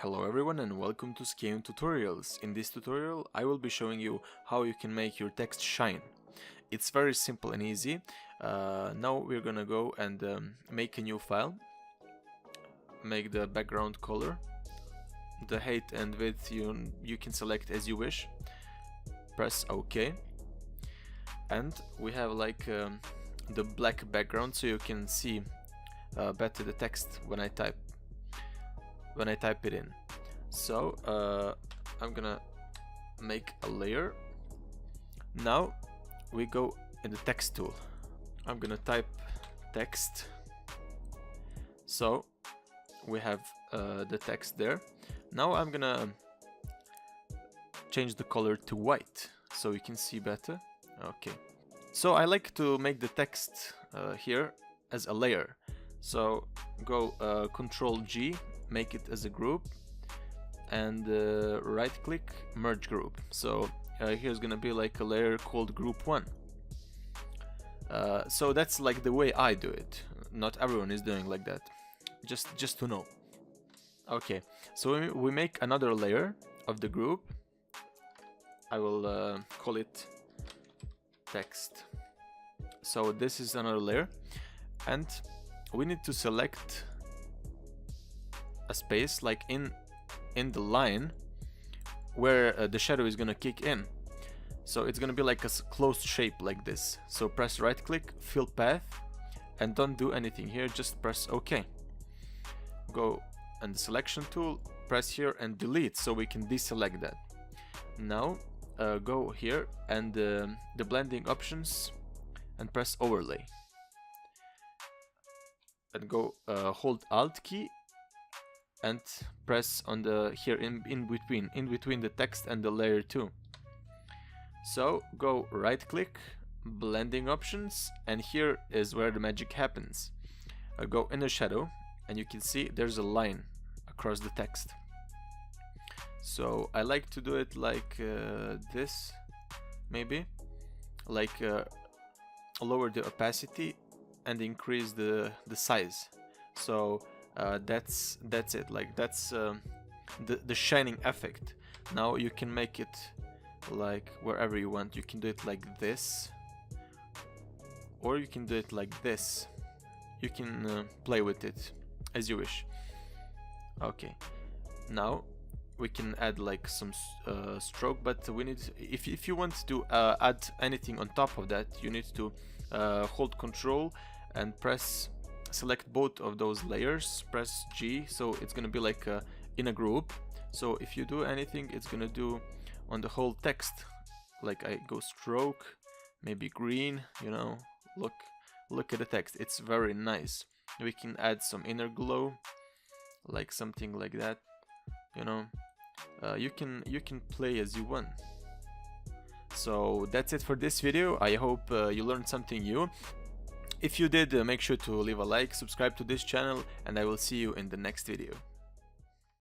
Hello everyone and welcome to Skayon tutorials. In this tutorial I will be showing you how you can make your text shine. It's very simple and easy. Now we're gonna go and make a new file. Make the background color. The height and width you can select as you wish. Press OK. And we have like the black background so you can see better the text when I type it in. So I'm gonna make a layer. Now we go in the text tool. I'm gonna type text. So we have the text there. Now I'm gonna change the color to white so you can see better. Okay. So I like to make the text here as a layer. So go Control G, make it as a group, and right click, merge group. So here's gonna be like a layer called group 1. So that's like the way I do it. Not everyone is doing like that. Just to know. Okay, so we make another layer of the group. I will call it text. So this is another layer, and we need to select a space like in the line where the shadow is gonna kick in. So it's gonna be like a closed shape like this. So press right click, fill path, and don't do anything here, just press OK. Go and the selection tool, press here and delete so we can deselect that. Now go here and the blending options and press overlay. And go hold Alt key and press on the here in between the text and the layer 2. So go right click, blending options, and here is where the magic happens. Go in the shadow and you can see there's a line across the text. So I like to do it like this, maybe like lower the opacity and increase the size. So that's it, like that's the shining effect. Now you can make it like wherever you want. You can do it like this, or you can do it like this. You can play with it as you wish. Okay, now we can add like some stroke, but we need, if you want to add anything on top of that, you need to hold Control and select both of those layers, press G, so it's gonna be like in a group. So if you do anything, it's gonna do on the whole text. Like I go stroke, maybe green, you know, look at the text, it's very nice. We can add some inner glow, like something like that, you know. You can play as you want. So that's it for this video. I hope you learned something new. If you did, make sure to leave a like, subscribe to this channel, and I will see you in the next video.